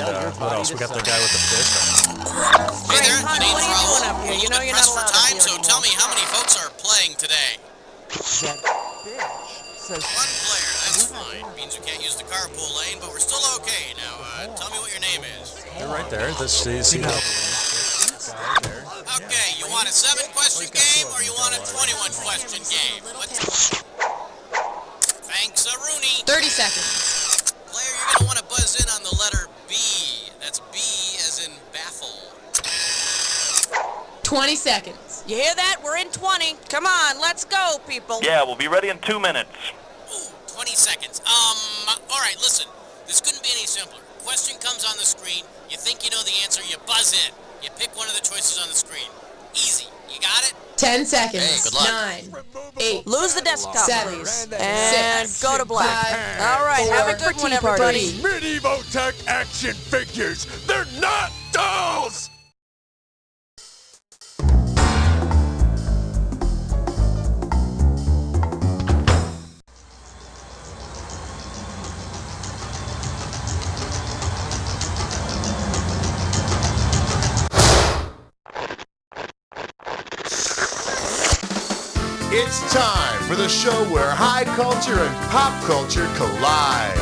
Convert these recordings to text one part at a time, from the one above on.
what else? We got the guy with the fish. Hey there, my name's what are you Raul. doing up here? You know you're not allowed Pressed for time, up here so anymore. tell me how many folks are playing today. That bitch says One player, that's fine. Means we can't use the carpool lane, but we're still okay. Now, tell me what your name is. They're right there. This is Okay, you want a 7-question game or you want a 21-question game? Thanks, Rooney. 30 seconds. Player, you're gonna want to buzz in on the letter B. That's B as in baffle. 20 seconds. You hear that? We're in 20. Come on, let's go, people. Yeah, we'll be ready in 2 minutes. Ooh, 20 seconds. All right, listen. This couldn't be any simpler. Question comes on the screen. You think you know the answer, you buzz in. You pick one of the choices on the screen. Easy. You got it? 10 seconds. Hey, good luck. 9, 8. Lose the desktop, 7, please. 6, And go to black. 5, All right, have a 4, good one, everybody. Medieval tech action figures. They're not dolls! It's time for the show where high culture and pop culture collide.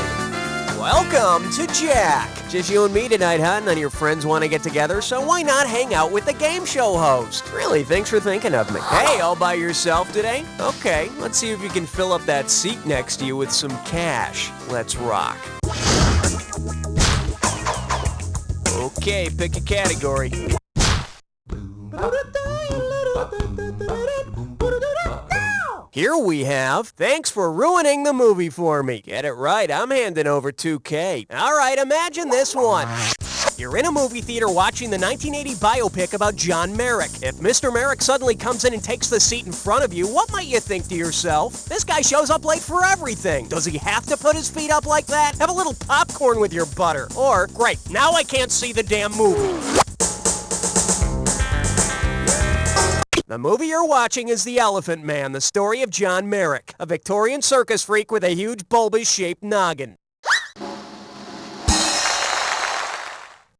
Welcome to Jack. Just you and me tonight, huh? None of your friends want to get together, so why not hang out with the game show host? Really, thanks for thinking of me. Hey, all by yourself today? Okay, let's see if you can fill up that seat next to you with some cash. Let's rock. Okay, pick a category. Here we have, thanks for ruining the movie for me. Get it right, I'm handing over $2K. All right, imagine this one. You're in a movie theater watching the 1980 biopic about John Merrick. If Mr. Merrick suddenly comes in and takes the seat in front of you, what might you think to yourself? This guy shows up late for everything. Does he have to put his feet up like that? Have a little popcorn with your butter. Or, great, now I can't see the damn movie. The movie you're watching is The Elephant Man, the story of John Merrick, a Victorian circus freak with a huge bulbous-shaped noggin.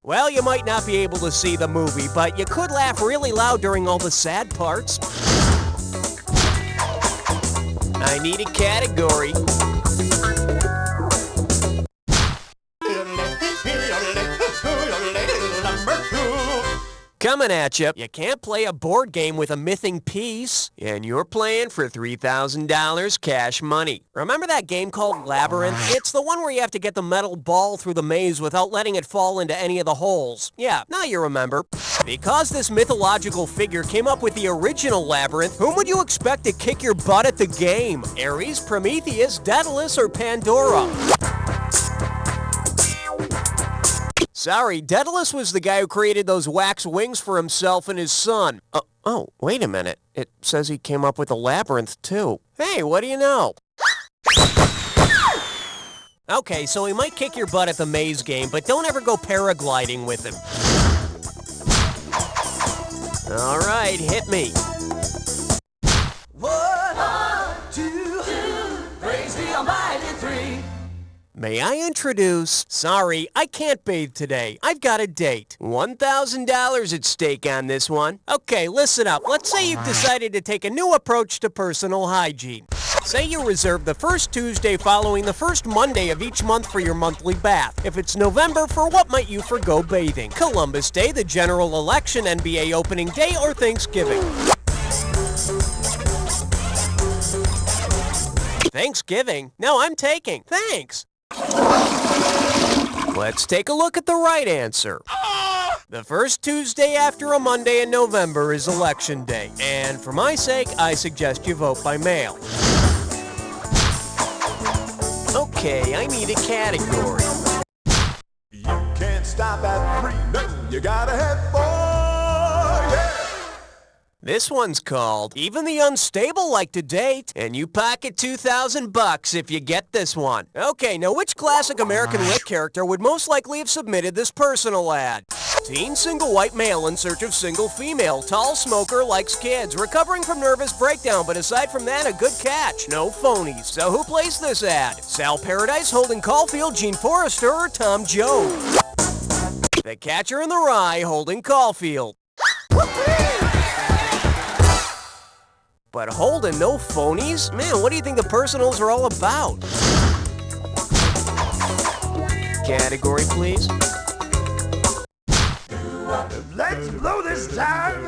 Well, you might not be able to see the movie, but you could laugh really loud during all the sad parts. I need a category. Coming at you, you can't play a board game with a missing piece, and you're playing for $3,000 cash money. Remember that game called Labyrinth? It's the one where you have to get the metal ball through the maze without letting it fall into any of the holes. Yeah, now you remember. Because this mythological figure came up with the original Labyrinth, whom would you expect to kick your butt at the game? Ares, Prometheus, Daedalus, or Pandora? Sorry, Daedalus was the guy who created those wax wings for himself and his son. Oh, wait a minute. It says he came up with the labyrinth, too. Hey, what do you know? Okay, so he might kick your butt at the maze game, but don't ever go paragliding with him. All right, hit me. 1, 2, praise the Almighty 3. May I introduce... Sorry, I can't bathe today. I've got a date. $1,000 at stake on this one. Okay, listen up. Let's say you've decided to take a new approach to personal hygiene. Say you reserve the first Tuesday following the first Monday of each month for your monthly bath. If it's November, for what might you forgo bathing? Columbus Day, the general election, NBA opening day, or Thanksgiving? Thanksgiving? No, I'm taking. Thanks. Let's take a look at the right answer. The first Tuesday after a Monday in November is Election Day, and for my sake, I suggest you vote by mail. Okay, I need a category. You can't stop at 3, no, you gotta have 4, yeah! This one's called Even the Unstable Like to Date, and you pocket $2,000 if you get this one. Okay, now which classic American lit character would most likely have submitted this personal ad? Teen single white male in search of single female, tall smoker, likes kids, recovering from nervous breakdown, but aside from that, a good catch. No phonies. So who plays this ad? Sal Paradise, Holden Caulfield, Gene Forrester, or Tom Jones? The catcher in the rye, Holden Caulfield. But Holden, no phonies? Man, what do you think the personals are all about? Category, please. Let's blow this time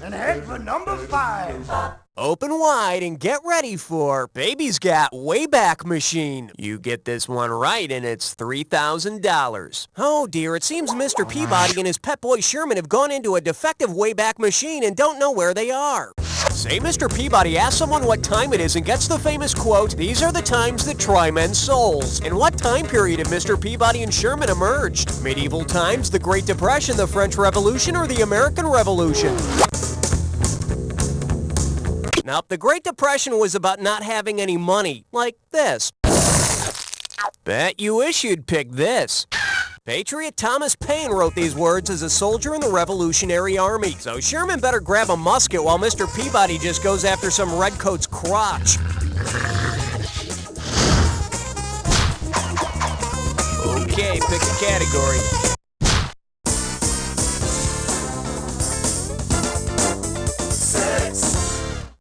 and head for number 5. Open wide and get ready for Baby's Got Wayback Machine. You get this one right and it's $3,000. Oh dear, it seems Mr. Peabody and his pet boy Sherman have gone into a defective Wayback Machine and don't know where they are. Say Mr. Peabody asks someone what time it is and gets the famous quote, "These are the times that try men's souls." In what time period have Mr. Peabody and Sherman emerged? Medieval times, the Great Depression, the French Revolution, or the American Revolution? Nope, the Great Depression was about not having any money, like this. Bet you wish you'd pick this. Patriot Thomas Paine wrote these words as a soldier in the Revolutionary Army. So Sherman better grab a musket while Mr. Peabody just goes after some redcoat's crotch. Okay, pick a category.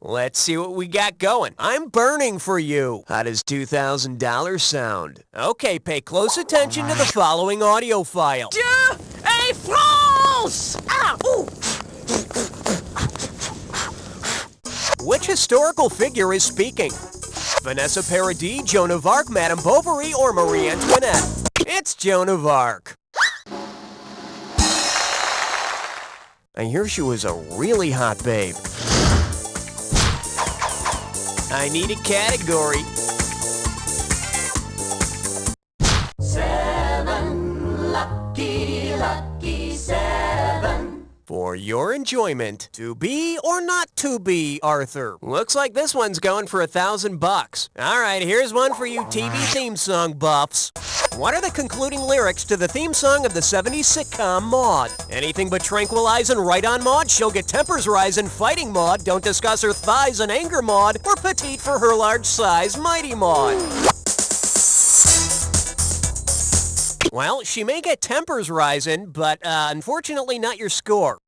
Let's see what we got going. I'm burning for you. How does $2,000 sound? Okay, pay close attention to the following audio file. A France! Ah, ooh. Which historical figure is speaking? Vanessa Paradis, Joan of Arc, Madame Bovary, or Marie Antoinette? It's Joan of Arc. I hear she was a really hot babe. I need a category. 7, lucky 7. For your enjoyment, to be or not to be, Arthur. Looks like this one's going for $1,000. All right, here's one for you TV theme song buffs. What are the concluding lyrics to the theme song of the 70s sitcom Maude? Anything but tranquilize and right on Maude, she'll get tempers rising, fighting Maude, don't discuss her thighs and anger Maude, or petite for her large size, mighty Maude. Well, she may get tempers rising, but unfortunately not your score.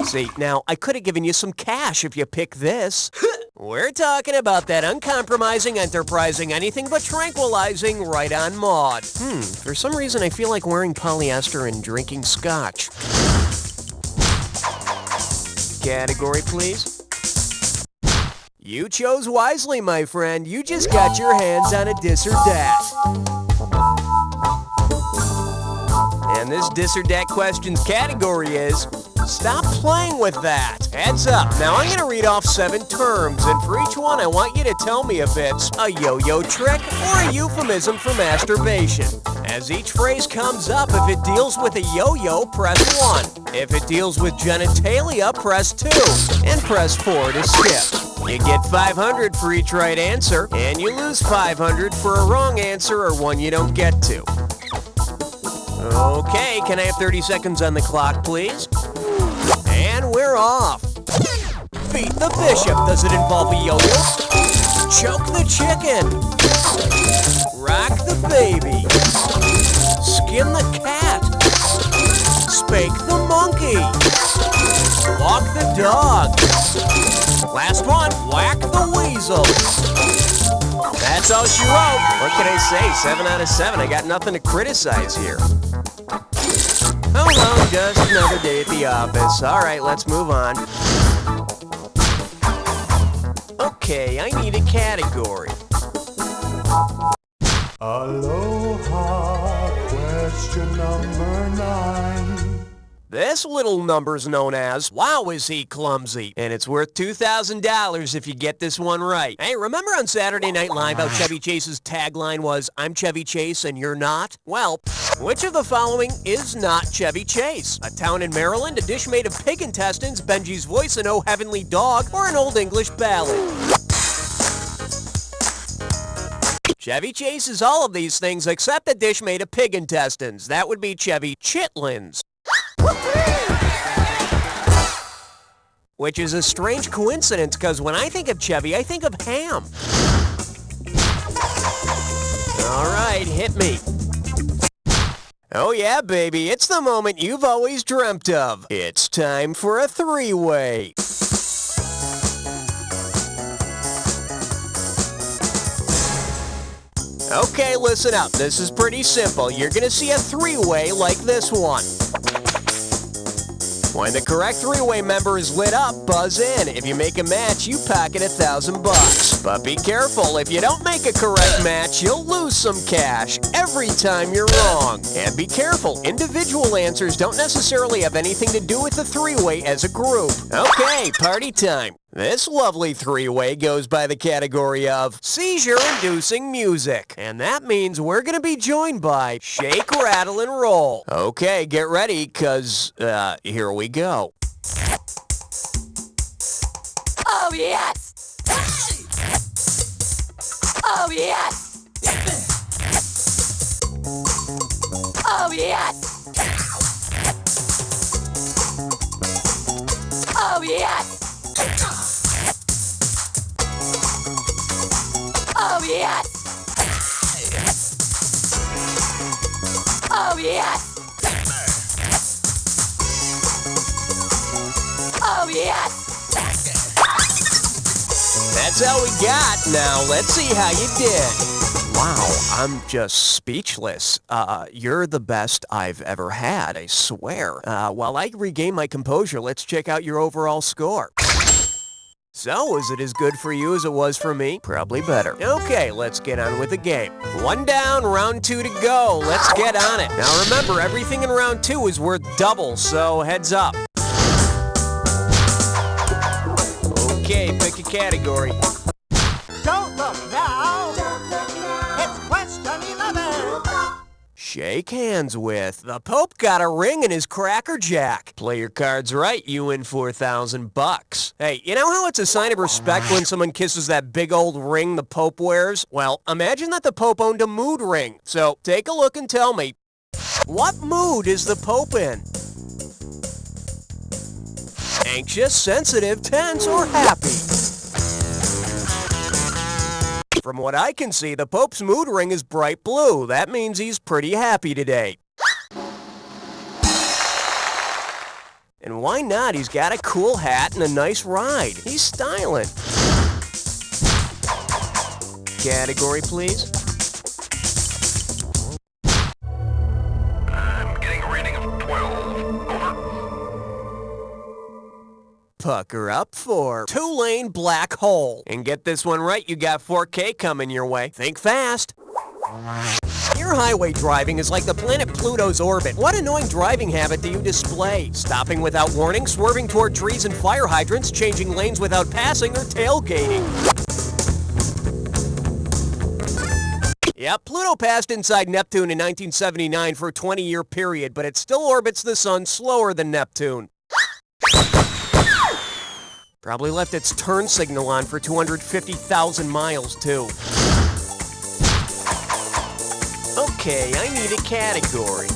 See, now, I could have given you some cash if you pick this. We're talking about that uncompromising, enterprising, anything but tranquilizing right on Maude. For some reason I feel like wearing polyester and drinking scotch. Category, please. You chose wisely, my friend. You just got your hands on a dis or dat. And this dis or dat question's category is, stop playing with that. Heads up. Now I'm going to read off 7 terms, and for each one I want you to tell me if it's a yo-yo trick or a euphemism for masturbation. As each phrase comes up, if it deals with a yo-yo, press 1. If it deals with genitalia, press 2. And press 4 to skip. You get 500 for each right answer, and you lose 500 for a wrong answer or one you don't get to. Okay, can I have 30 seconds on the clock, please? And we're off. Beat the bishop. Does it involve a yo-yo? Choke the chicken. Rock the baby. Skin the cat. Spank the monkey. Walk the dog. Last one, whack the weasel. That's all she wrote. What can I say? 7 out of 7. I got nothing to criticize here. Oh well, just another day at the office. All right, let's move on. Okay, I need a category. Aloha, question number 9. This little number's known as, wow, is he clumsy? And it's worth $2,000 if you get this one right. Hey, remember on Saturday Night Live how Chevy Chase's tagline was, I'm Chevy Chase and you're not? Well, which of the following is not Chevy Chase? A town in Maryland, a dish made of pig intestines, Benji's voice, an Oh Heavenly Dog, or an Old English ballad? Chevy Chase is all of these things except a dish made of pig intestines. That would be Chevy Chitlins. Which is a strange coincidence, because when I think of Chevy, I think of ham. All right, hit me. Oh yeah, baby, it's the moment you've always dreamt of. It's time for a three-way. Okay, listen up. This is pretty simple. You're gonna see a three-way like this one. When the correct three-way member is lit up, buzz in. If you make a match, you pocket $1,000. But be careful, if you don't make a correct match, you'll lose some cash every time you're wrong. And be careful, individual answers don't necessarily have anything to do with the three-way as a group. Okay, party time. This lovely three-way goes by the category of seizure-inducing music. And that means we're going to be joined by Shake, Rattle, and Roll. Okay, get ready, because, here we go. Oh, yes! Oh, yes! Oh, yes! Oh, yes! Oh, yes! Oh, yes! Oh, yes! That's all we got. Now, let's see how you did. Wow, I'm just speechless. You're the best I've ever had, I swear. While I regain my composure, let's check out your overall score. So, was it as good for you as it was for me? Probably better. Okay, let's get on with the game. One down, round 2 to go. Let's get on it. Now remember, everything in round 2 is worth double, so heads up. Okay, pick a category. Don't look now. It's question 11. Shake hands with. The Pope got a ring in his Cracker Jack. Play your cards right, you win $4,000. Hey, you know how it's a sign of respect when someone kisses that big old ring the Pope wears? Well, imagine that the Pope owned a mood ring. So take a look and tell me, what mood is the Pope in? Anxious, sensitive, tense, or happy? From what I can see, the Pope's mood ring is bright blue. That means he's pretty happy today. And why not? He's got a cool hat and a nice ride. He's styling. Category, please. I'm getting a reading of 12. Over. Pucker up for two-lane black hole. And get this one right, you got 4K coming your way. Think fast. Your highway driving is like the planet Pluto's orbit. What annoying driving habit do you display? Stopping without warning, swerving toward trees and fire hydrants, changing lanes without passing, or tailgating? Yep, Pluto passed inside Neptune in 1979 for a 20-year period, but it still orbits the sun slower than Neptune. Probably left its turn signal on for 250,000 miles, too. Okay, I need a category.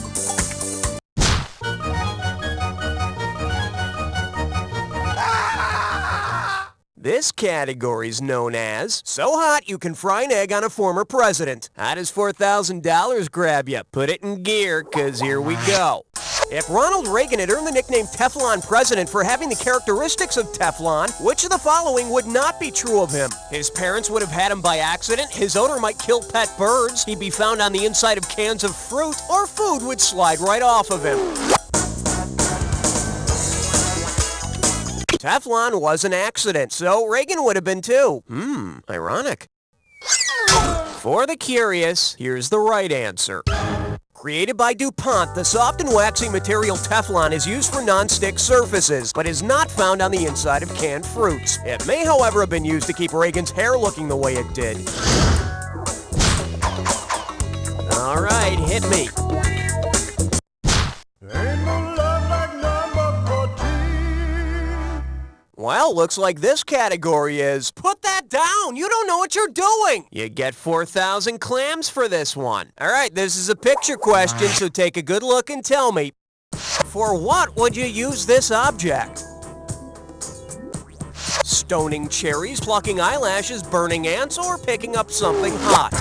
This category is known as So Hot You Can Fry an Egg on a Former President. How does $4,000 grab you? Put it in gear, 'cause here we go. If Ronald Reagan had earned the nickname Teflon President for having the characteristics of Teflon, which of the following would not be true of him? His parents would have had him by accident, his odor might kill pet birds, he'd be found on the inside of cans of fruit, or food would slide right off of him. Teflon was an accident, so Reagan would have been too. Ironic. For the curious, here's the right answer. Created by DuPont, the soft and waxy material Teflon is used for non-stick surfaces, but is not found on the inside of canned fruits. It may, however, have been used to keep Reagan's hair looking the way it did. All right, hit me. Ain't no love like number 14. Well, looks like this category is Put That Down! You don't know what you're doing! You get 4,000 clams for this one. All right, this is a picture question, so take a good look and tell me. For what would you use this object? Stoning cherries, plucking eyelashes, burning ants, or picking up something hot?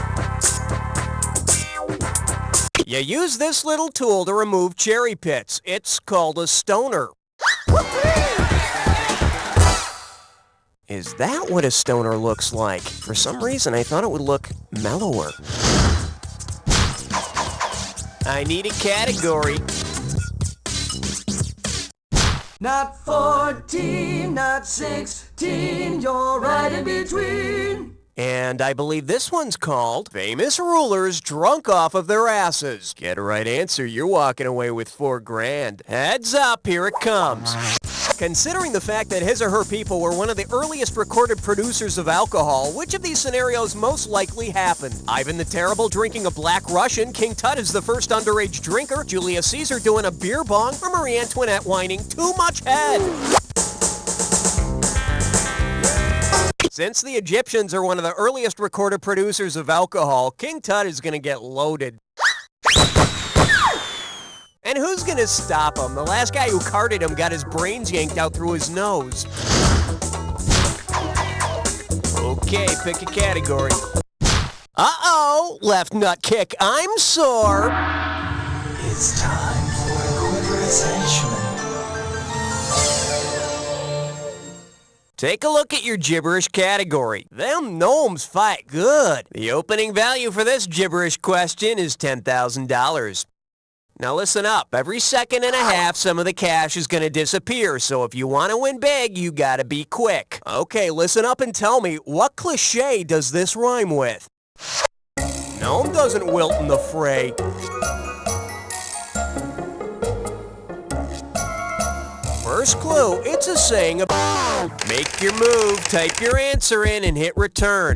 You use this little tool to remove cherry pits. It's called a stoner. Is that what a stoner looks like? For some reason, I thought it would look mellower. I need a category. Not 14, not 16, you're right in between. And I believe this one's called Famous Rulers Drunk Off of Their Asses. Get a right answer, you're walking away with $4 grand. Heads up, here it comes. Considering the fact that his or her people were one of the earliest recorded producers of alcohol, which of these scenarios most likely happened? Ivan the Terrible drinking a Black Russian, King Tut is the first underage drinker, Julius Caesar doing a beer bong, or Marie Antoinette whining too much head? Since the Egyptians are one of the earliest recorded producers of alcohol, King Tut is going to get loaded. And who's going to stop him? The last guy who carted him got his brains yanked out through his nose. Okay, pick a category. Uh-oh, left nut kick, I'm sore. It's time for equalization. Take a look at your gibberish category. Them gnomes fight good. The opening value for this gibberish question is $10,000. Now listen up. Every second and a half, some of the cash is going to disappear. So if you want to win big, you got to be quick. Okay, listen up and tell me, what cliche does this rhyme with? Gnome doesn't wilt in the fray. First clue, it's a saying about make your move, type your answer in, and hit return.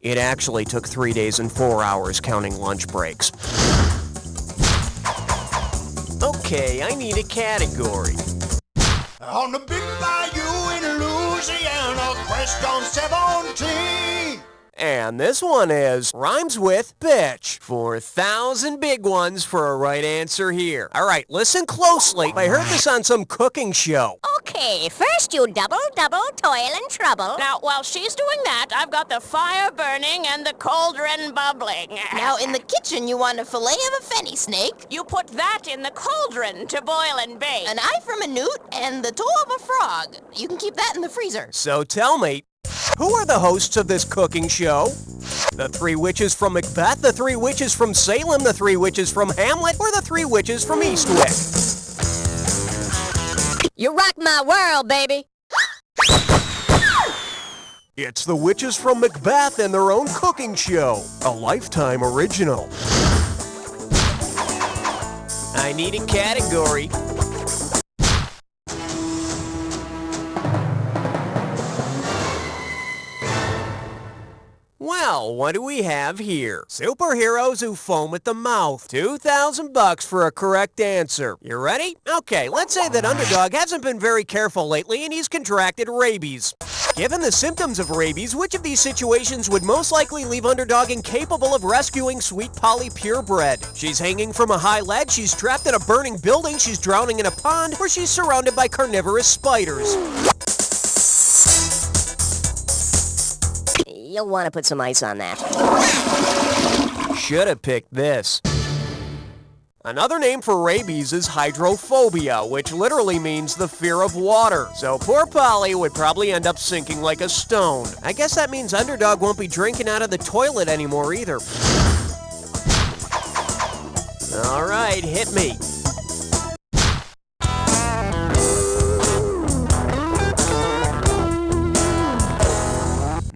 It actually took 3 days and 4 hours counting lunch breaks. Okay, I need a category. On the big bayou in Louisiana, crest on 17. And this one is rhymes with bitch. 4,000 big ones for a right answer here. All right, listen closely. I heard this on some cooking show. Okay, first you double, toil and trouble. Now, while she's doing that, I've got the fire burning and the cauldron bubbling. Now in the kitchen you want a fillet of a fenny snake, You put that in the cauldron to boil and bake. an eye from a newt, and the toe of a frog. You can keep that in the freezer. So tell me, who are the hosts of this cooking show? The 3 witches from Macbeth, the 3 witches from Salem, the 3 witches from Hamlet, or the 3 witches from Eastwick? You rock my world, baby. It's the witches from Macbeth and their own cooking show. A Lifetime original. I need a category. Well, what do we have here? Superheroes who foam at the mouth. $2,000 for a correct answer. You ready? Okay, let's say that Underdog hasn't been very careful lately and he's contracted rabies. Given the symptoms of rabies, which of these situations would most likely leave Underdog incapable of rescuing Sweet Polly Purebred? She's hanging from a high ledge, she's trapped in a burning building, she's drowning in a pond, or she's surrounded by carnivorous spiders. You'll want to put some ice on that. Should have picked this. Another name for rabies is hydrophobia, which literally means the fear of water. So poor Polly would probably end up sinking like a stone. I guess that means Underdog won't be drinking out of the toilet anymore either. All right, hit me.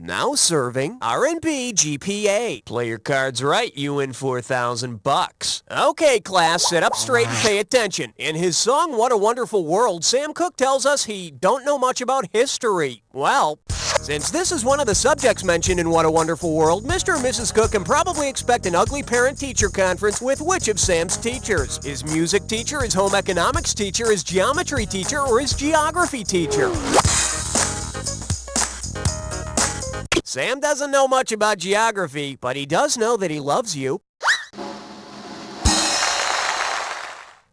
Now serving R&B GPA. Play your cards right, you win $4,000. Okay, class, sit up straight and pay attention. In his song, What a Wonderful World, Sam Cooke tells us he don't know much about history. Well, since this is one of the subjects mentioned in What a Wonderful World, Mr. and Mrs. Cooke can probably expect an ugly parent-teacher conference with which of Sam's teachers? His music teacher, his home economics teacher, his geometry teacher, or his geography teacher? Sam doesn't know much about geography, but he does know that he loves you.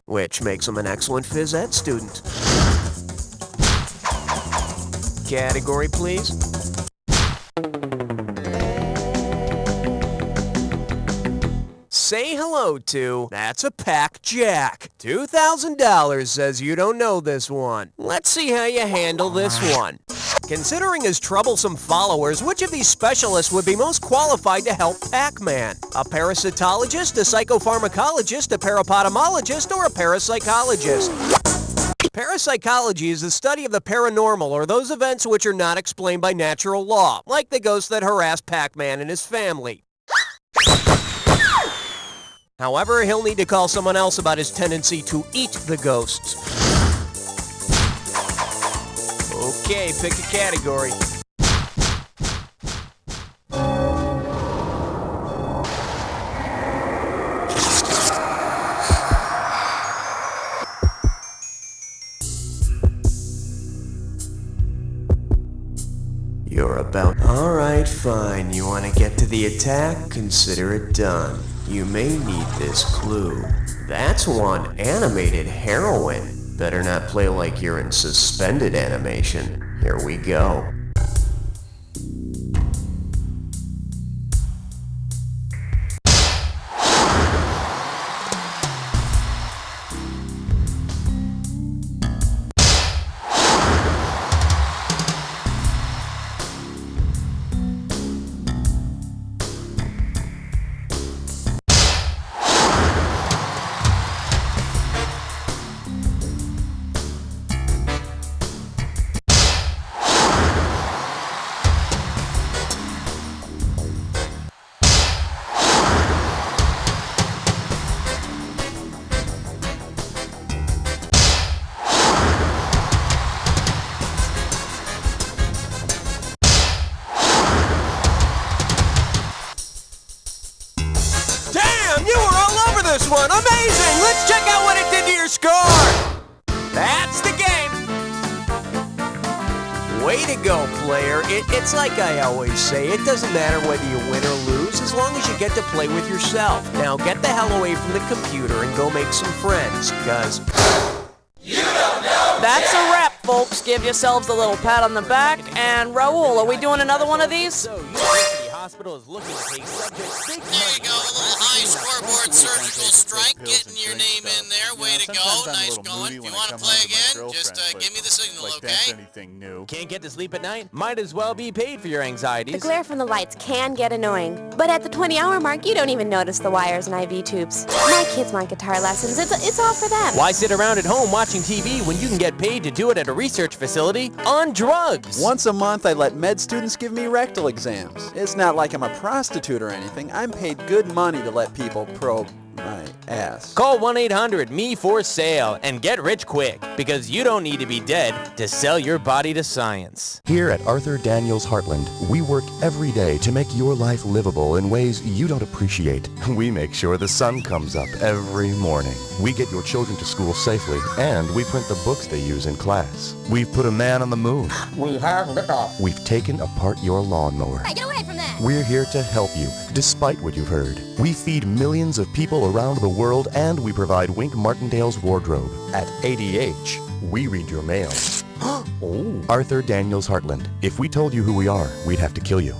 Which makes him an excellent phys ed student. category, please. Say hello to, that's a Pack Jack. $2,000 says you don't know this one. Let's see how you handle this one. Considering his troublesome followers, which of these specialists would be most qualified to help Pac-Man? A parasitologist, a psychopharmacologist, a parapodologist, or a parapsychologist? Parapsychology is the study of the paranormal, or those events which are not explained by natural law, like the ghosts that harass Pac-Man and his family. However, he'll need to call someone else about his tendency to eat the ghosts. Okay, pick a category. You're about... Alright, fine. You want to get to the attack? Consider it done. You may need this clue. That's one animated heroine. Better not play like you're in suspended animation. Here we go. This one. Amazing! Let's check out what it did to your score! That's the game! Way to go, player. It's like I always say, it doesn't matter whether you win or lose, as long as you get to play with yourself. Now get the hell away from the computer and go make some friends, because... You don't know! That's a wrap, folks. Give yourselves a little pat on the back. And Raul, are we doing another one of these? So, University Hospital is looking to pay subjects big There you go, a little high scoreboard surgical strike, getting your name in there. Way to go, nice going. If you want to play again, just give me the signal, okay? Anything new. Can't get to sleep at night? Might as well be paid for your anxieties. The glare from the lights can get annoying, but at the 20-hour mark, you don't even notice the wires and IV tubes. My kids want guitar lessons. It's all for them. Why sit around at home watching TV when you can get paid to do it at a research facility on drugs? Once a month, I let med students give me rectal exams. It's not like I'm a prostitute or anything. I'm paid good money to let people probe my ass. Call 1-800-ME-FOR-SALE and get rich quick, because you don't need to be dead to sell your body to science. Here at Arthur Daniels Heartland, we work every day to make your life livable in ways you don't appreciate. We make sure the sun comes up every morning. We get your children to school safely, and we print the books they use in class. We've put a man on the moon. We have liftoff. We've taken apart your lawnmower. Hey, get away from that! We're here to help you, despite what you've heard. We feed millions of people around the world, and we provide Wink Martindale's wardrobe. At ADH, we read your mail. Oh. Arthur Daniels Heartland. If we told you who we are, we'd have to kill you.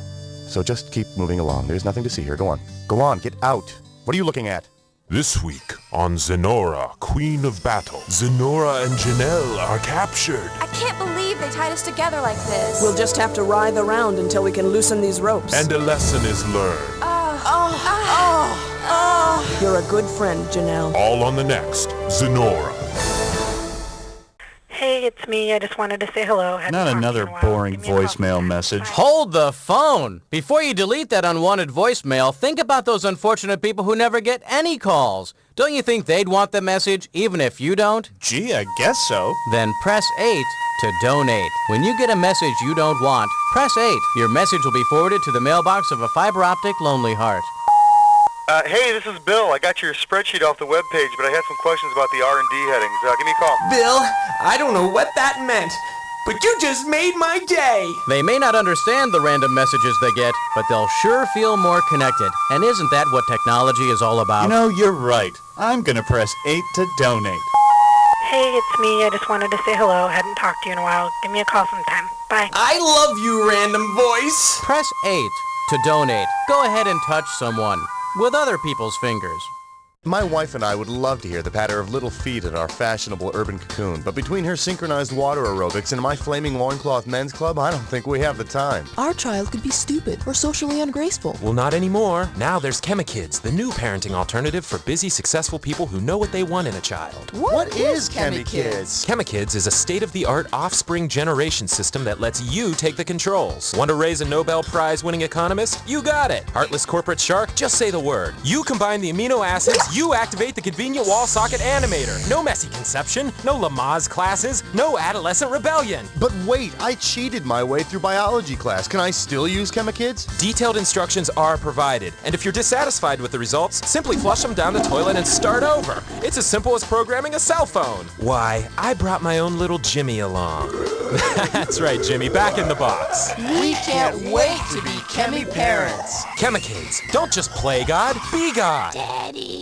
So just keep moving along. There's nothing to see here. Go on. Go on, get out. What are you looking at? This week on Zenora, Queen of Battle, Zenora and Janelle are captured. I can't believe they tied us together like this. We'll just have to writhe around until we can loosen these ropes. And a lesson is learned. You're a good friend, Janelle. All on the next Zenora. Hey, it's me. I just wanted to say hello. Not another boring voicemail message. Hold the phone! Before you delete that unwanted voicemail, think about those unfortunate people who never get any calls. Don't you think they'd want the message, even if you don't? Gee, I guess so. Then press 8 to donate. When you get a message you don't want, press 8. Your message will be forwarded to the mailbox of a fiber optic Lonely Heart. Hey, this is Bill. I got your spreadsheet off the webpage, but I had some questions about the R&D headings. Give me a call. Bill, I don't know what that meant, but you just made my day. They may not understand the random messages they get, but they'll sure feel more connected. And isn't that what technology is all about? You know, you're right. I'm gonna press 8 to donate. Hey, it's me. I just wanted to say hello. Hadn't talked to you in a while. Give me a call sometime. Bye. Bye. I love you, random voice. Press 8 to donate. Go ahead and touch someone with other people's fingers. My wife and I would love to hear the patter of little feet at our fashionable urban cocoon, but between her synchronized water aerobics and my flaming loincloth men's club, I don't think we have the time. Our child could be stupid or socially ungraceful. Well, not anymore. Now there's ChemiKids, the new parenting alternative for busy, successful people who know what they want in a child. What is ChemiKids? ChemiKids is a state-of-the-art offspring generation system that lets you take the controls. Want to raise a Nobel Prize-winning economist? You got it. Heartless corporate shark? Just say the word. You combine the amino acids, you activate the convenient wall socket animator. No messy conception, no Lamaze classes, no adolescent rebellion. But wait, I cheated my way through biology class. Can I still use ChemiKids? Detailed instructions are provided, and if you're dissatisfied with the results, simply flush them down the toilet and start over. It's as simple as programming a cell phone. Why, I brought my own little Jimmy along. That's right, Jimmy, back in the box. We can't wait to be Chemi parents. ChemiKids, don't just play God, be God. Daddy.